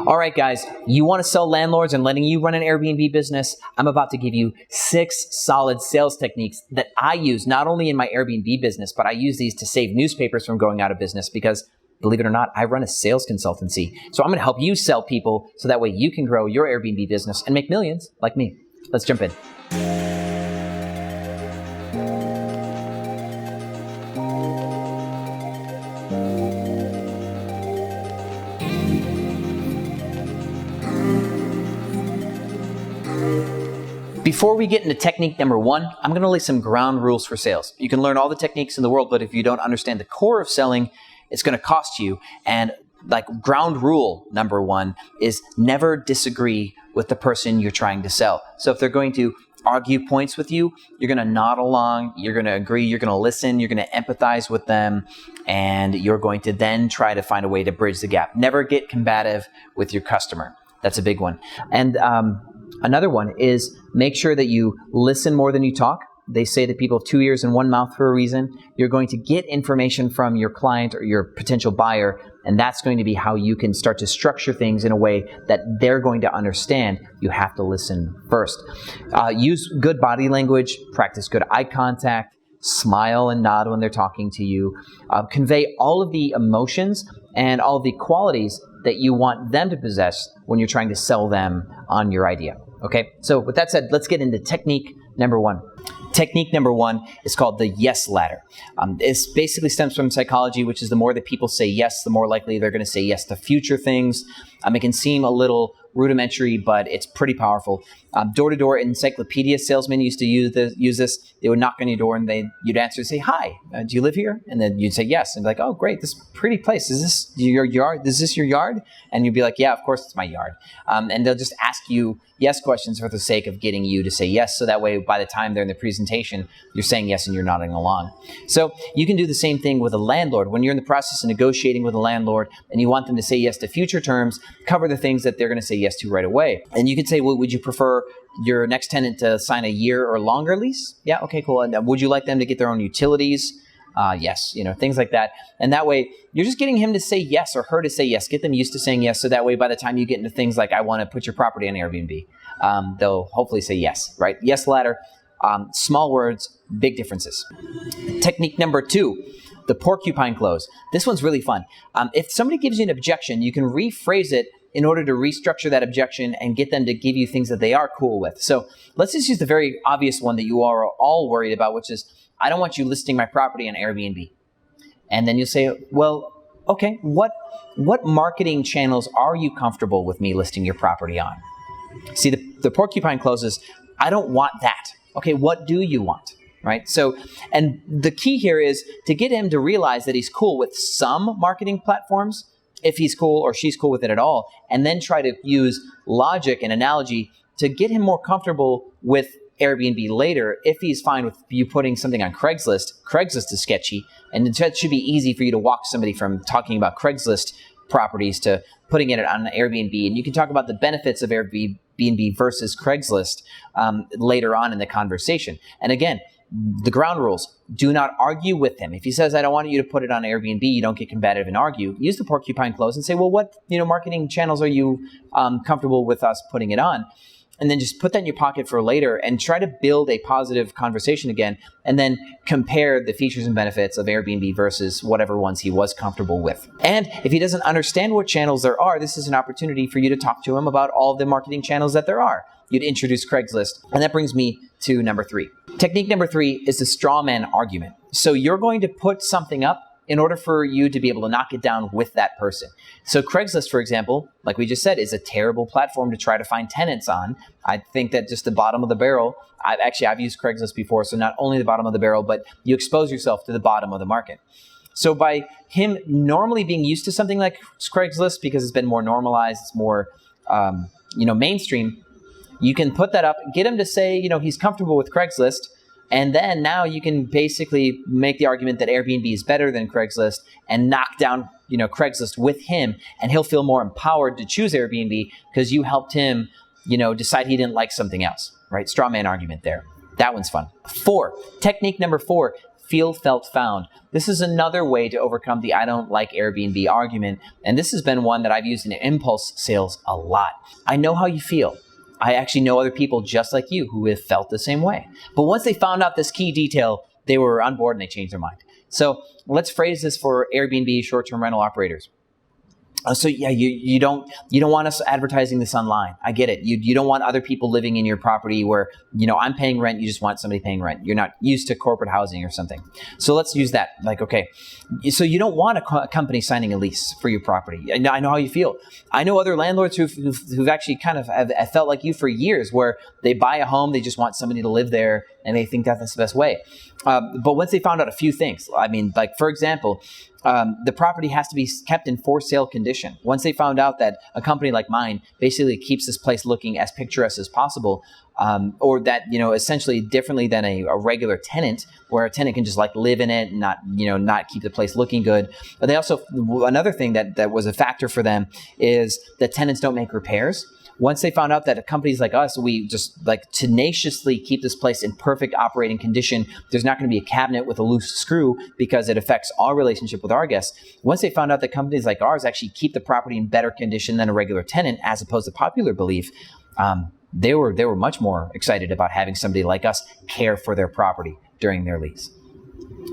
All right, guys, you want to sell landlords and letting you run an Airbnb business? I'm about to give you 6 solid sales techniques that I use not only in my Airbnb business, but I use these to save newspapers from going out of business because, believe it or not, I run a sales consultancy. So I'm going to help you sell people so that way you can grow your Airbnb business and make millions like me. Let's jump in. Before we get into technique number 1, I'm going to lay some ground rules for sales. You can learn all the techniques in the world, but if you don't understand the core of selling, it's going to cost you. And like ground rule number 1 is never disagree with the person you're trying to sell. So if they're going to argue points with you, you're going to nod along, you're going to agree, you're going to listen, you're going to empathize with them, and you're going to then try to find a way to bridge the gap. Never get combative with your customer. That's a big one. And another one is make sure that you listen more than you talk. They say that people have 2 ears and 1 mouth for a reason. You're going to get information from your client or your potential buyer, and that's going to be how you can start to structure things in a way that they're going to understand. You have to listen first. Use good body language, practice good eye contact, smile and nod when they're talking to you. Convey all of the emotions and all of the qualities that you want them to possess when you're trying to sell them on your idea. Okay, so with that said, let's get into technique number 1. Technique number 1 is called the yes ladder. It basically stems from psychology, which is the more that people say yes, the more likely they're going to say yes to future things. It can seem a little rudimentary, but it's pretty powerful. Door-to-door encyclopedia salesmen used to use this. They would knock on your door and you'd answer and say, "Hi, do you live here?" And then you'd say yes. And be like, "Oh, great, this pretty place. Is this your yard? Is this your yard?" And you'd be like, "Yeah, of course it's my yard." And they'll just ask you yes questions for the sake of getting you to say yes. So that way, by the time they're in the presentation, you're saying yes and you're nodding along. So you can do the same thing with a landlord. When you're in the process of negotiating with a landlord and you want them to say yes to future terms, cover the things that they're going to say yes to right away. And you could say, well, would you prefer your next tenant to sign a year or longer lease? Yeah, okay, cool. And would you like them to get their own utilities? Yes, things like that. And that way, you're just getting him to say yes or her to say yes. Get them used to saying yes, so that way by the time you get into things like, I want to put your property on Airbnb, they'll hopefully say yes, right? Yes ladder, small words, big differences. Technique number 2, the porcupine close. This one's really fun. If somebody gives you an objection, you can rephrase it in order to restructure that objection and get them to give you things that they are cool with. So let's just use the very obvious one that you are all worried about, which is, I don't want you listing my property on Airbnb. And then you'll say, well, okay, what marketing channels are you comfortable with me listing your property on? See, the porcupine closes, I don't want that. Okay, what do you want? Right? So, and the key here is to get him to realize that he's cool with some marketing platforms, if he's cool or she's cool with it at all, and then try to use logic and analogy to get him more comfortable with Airbnb later. If he's fine with you putting something on Craigslist is sketchy, and it should be easy for you to walk somebody from talking about Craigslist properties to putting it on Airbnb. And you can talk about the benefits of Airbnb versus Craigslist later on in the conversation. And again, the ground rules, do not argue with him. If he says, I don't want you to put it on Airbnb, you don't get combative and argue. Use the porcupine close and say, well, what marketing channels are you comfortable with us putting it on? And then just put that in your pocket for later and try to build a positive conversation again, and then compare the features and benefits of Airbnb versus whatever ones he was comfortable with. And if he doesn't understand what channels there are, this is an opportunity for you to talk to him about all the marketing channels that there are. You'd introduce Craigslist. And that brings me to number 3. Technique number 3 is the straw man argument. So you're going to put something up in order for you to be able to knock it down with that person. So Craigslist, for example, like we just said, is a terrible platform to try to find tenants on. I think that just the bottom of the barrel, I've used Craigslist before, so not only the bottom of the barrel, but you expose yourself to the bottom of the market. So by him normally being used to something like Craigslist, because it's been more normalized, it's more mainstream, you can put that up, get him to say, he's comfortable with Craigslist, and then now you can basically make the argument that Airbnb is better than Craigslist and knock down, Craigslist with him, and he'll feel more empowered to choose Airbnb because you helped him, decide he didn't like something else, right? Straw man argument there. That one's fun. 4, technique number 4, feel, felt, found. This is another way to overcome the I don't like Airbnb argument, and this has been one that I've used in impulse sales a lot. I know how you feel. I actually know other people just like you who have felt the same way. But once they found out this key detail, they were on board and they changed their mind. So let's phrase this for Airbnb short-term rental operators. So yeah, you don't want us advertising this online. I get it. You don't want other people living in your property where, I'm paying rent. You just want somebody paying rent. You're not used to corporate housing or something. So let's use that. Like, okay. So you don't want a company signing a lease for your property. I know how you feel. I know other landlords who've actually kind of have felt like you for years, where they buy a home, they just want somebody to live there, and they think that's the best way. But once they found out a few things, for example, the property has to be kept in for sale condition. Once they found out that a company like mine basically keeps this place looking as picturesque as possible, or that, essentially differently than a regular tenant, where a tenant can just live in it and not keep the place looking good. But they also, another thing that was a factor for them is that tenants don't make repairs. Once they found out that companies like us, we just tenaciously keep this place in perfect operating condition, there's not going to be a cabinet with a loose screw because it affects our relationship with our guests. Once they found out that companies like ours actually keep the property in better condition than a regular tenant, as opposed to popular belief, they were much more excited about having somebody like us care for their property during their lease.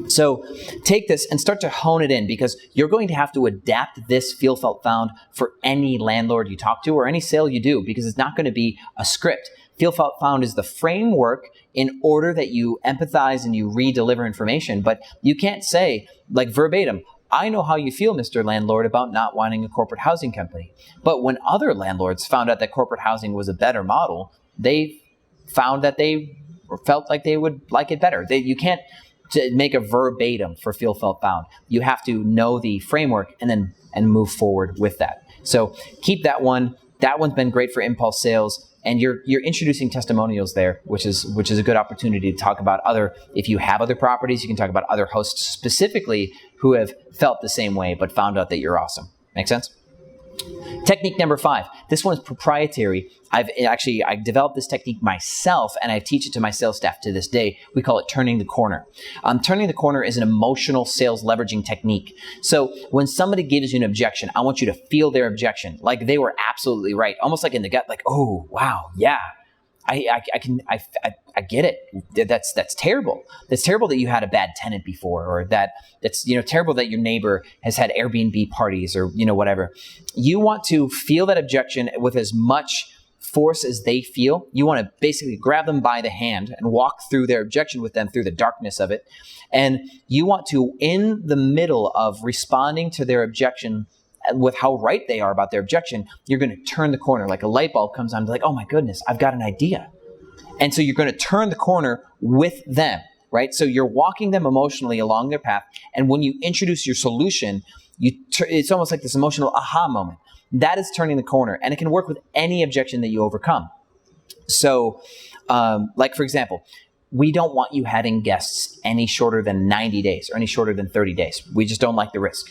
So take this and start to hone it in, because you're going to have to adapt this feel, felt, found for any landlord you talk to or any sale you do, because it's not going to be a script. Feel, felt, found is the framework in order that you empathize and you re-deliver information. But you can't say verbatim, I know how you feel, Mr. Landlord, about not wanting a corporate housing company. But when other landlords found out that corporate housing was a better model, they found that they felt like they would like it better. You can't to make a verbatim for feel, felt, found. You have to know the framework and move forward with that. So keep that one. That one's been great for impulse sales, and you're introducing testimonials there, which is a good opportunity to talk about if you have other properties, you can talk about other hosts specifically who have felt the same way but found out that you're awesome. Make sense? Technique number 5. This one is proprietary. I developed this technique myself, and I teach it to my sales staff to this day. We call it turning the corner. Turning the corner is an emotional sales leveraging technique. So when somebody gives you an objection, I want you to feel their objection like they were absolutely right, almost like in the gut, like, oh, wow, yeah. I get it. That's terrible. That's terrible that you had a bad tenant before, or that's terrible that your neighbor has had Airbnb parties, or whatever. You want to feel that objection with as much force as they feel. You want to basically grab them by the hand and walk through their objection with them through the darkness of it. And you want to, in the middle of responding to their objection, with how right they are about their objection, you're going to turn the corner. Like a light bulb comes on, like, oh my goodness, I've got an idea. And so you're going to turn the corner with them, right? So you're walking them emotionally along their path. And when you introduce your solution, it's almost like this emotional aha moment. That is turning the corner. And it can work with any objection that you overcome. So, for example, we don't want you having guests any shorter than 90 days or any shorter than 30 days. We just don't like the risk.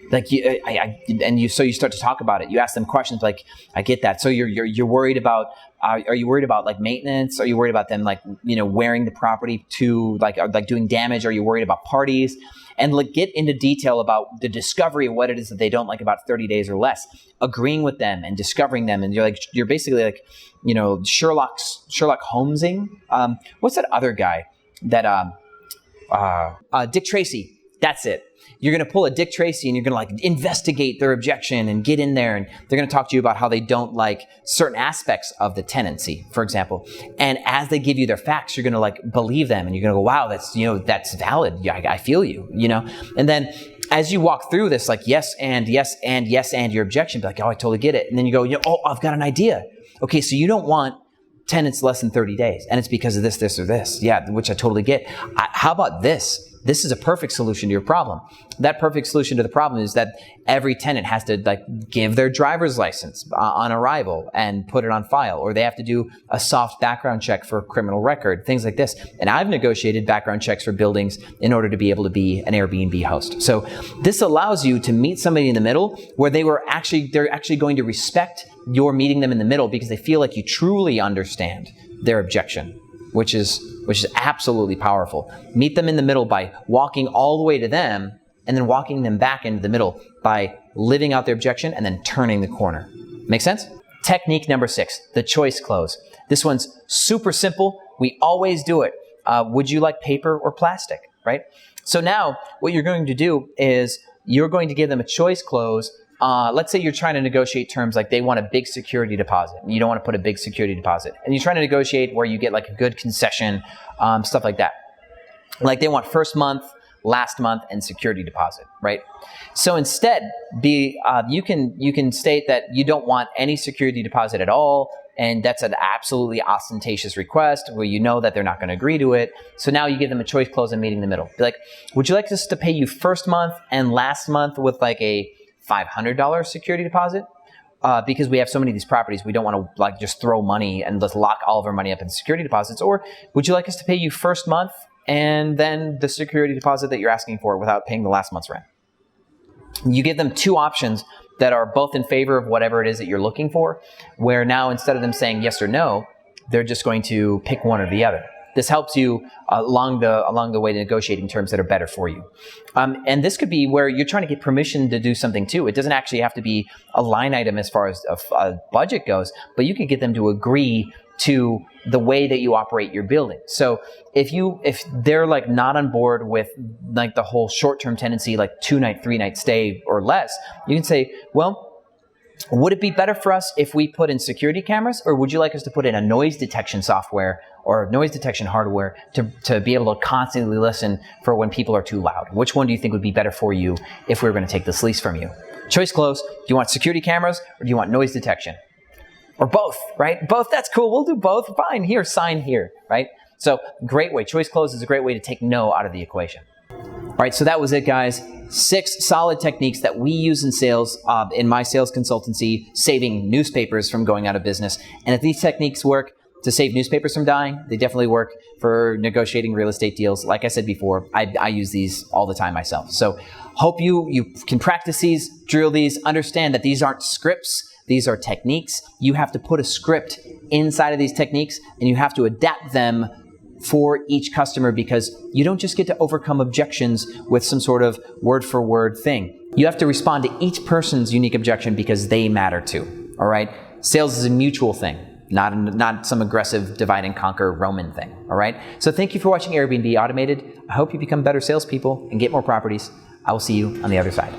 So you start to talk about it. You ask them questions like, I get that. So you're worried about, are you worried about maintenance? Are you worried about them wearing the property to doing damage? Are you worried about parties? And get into detail about the discovery of what it is that they don't like about 30 days or less, agreeing with them and discovering them. And you're basically Sherlock Holmesing. What's that other guy that, Dick Tracy? That's it. You're going to pull a Dick Tracy and you're going to investigate their objection and get in there, and they're going to talk to you about how they don't like certain aspects of the tenancy, for example. And as they give you their facts, you're going to believe them, and you're going to go, wow, that's valid. Yeah, I feel you, And then as you walk through this, yes, and yes, and yes, and your objection, be like, oh, I totally get it. And then you go, oh, I've got an idea. Okay, so you don't want tenants less than 30 days, and it's because of this, this, or this. Yeah, which I totally get. How about this? This is a perfect solution to your problem. That perfect solution to the problem is that every tenant has to give their driver's license on arrival and put it on file, or they have to do a soft background check for a criminal record, things like this. And I've negotiated background checks for buildings in order to be able to be an Airbnb host. So this allows you to meet somebody in the middle where they're actually going to respect your meeting them in the middle because they feel like you truly understand their objection. which is absolutely powerful. Meet them in the middle by walking all the way to them and then walking them back into the middle by living out their objection and then turning the corner. Make sense? Technique number 6, the choice close. This one's super simple. We always do it. Would you like paper or plastic, right? So now what you're going to do is you're going to give them a choice close. Let's say you're trying to negotiate terms like they want a big security deposit and you don't want to put a big security deposit. And you're trying to negotiate where you get like a good concession, stuff like that. Like they want first month, last month, and security deposit, right? So instead, you can state that you don't want any security deposit at all, and that's an absolutely ostentatious request where you know that they're not going to agree to it. So now you give them a choice close and meeting in the middle. Be like, would you like us to pay you first month and last month with like a $500 security deposit? Because we have so many of these properties, we don't want to like just throw money and just lock all of our money up in security deposits. Or would you like us to pay you first month and then the security deposit that you're asking for without paying the last month's rent? You give them 2 options that are both in favor of whatever it is that you're looking for, where now instead of them saying yes or no, they're just going to pick one or the other. This helps you along the way to negotiating terms that are better for you. And this could be where you're trying to get permission to do something too. It doesn't actually have to be a line item as far as a budget goes, but you could get them to agree to the way that you operate your building. So if they're like not on board with like the whole short-term tenancy, like 2-night, 3-night stay or less, you can say, well, would it be better for us if we put in security cameras, or would you like us to put in a noise detection software or noise detection hardware to be able to constantly listen for when people are too loud? Which one do you think would be better for you if we were going to take this lease from you? Choice close. Do you want security cameras or do you want noise detection? Or both, right? Both, that's cool. We'll do both. Fine. Here, sign here, right? So great way. Choice close is a great way to take no out of the equation. All right, so that was it, guys. 6 solid techniques that we use in sales, in my sales consultancy, saving newspapers from going out of business. And if these techniques work to save newspapers from dying, they definitely work for negotiating real estate deals. Like I said before, I use these all the time myself. So hope you can practice these, drill these, understand that these aren't scripts. These are techniques. You have to put a script inside of these techniques, and you have to adapt them for each customer, because you don't just get to overcome objections with some sort of word-for-word thing. You have to respond to each person's unique objection because they matter too, all right? Sales is a mutual thing, not some aggressive divide-and-conquer Roman thing, all right? So thank you for watching Airbnb Automated. I hope you become better salespeople and get more properties. I will see you on the other side.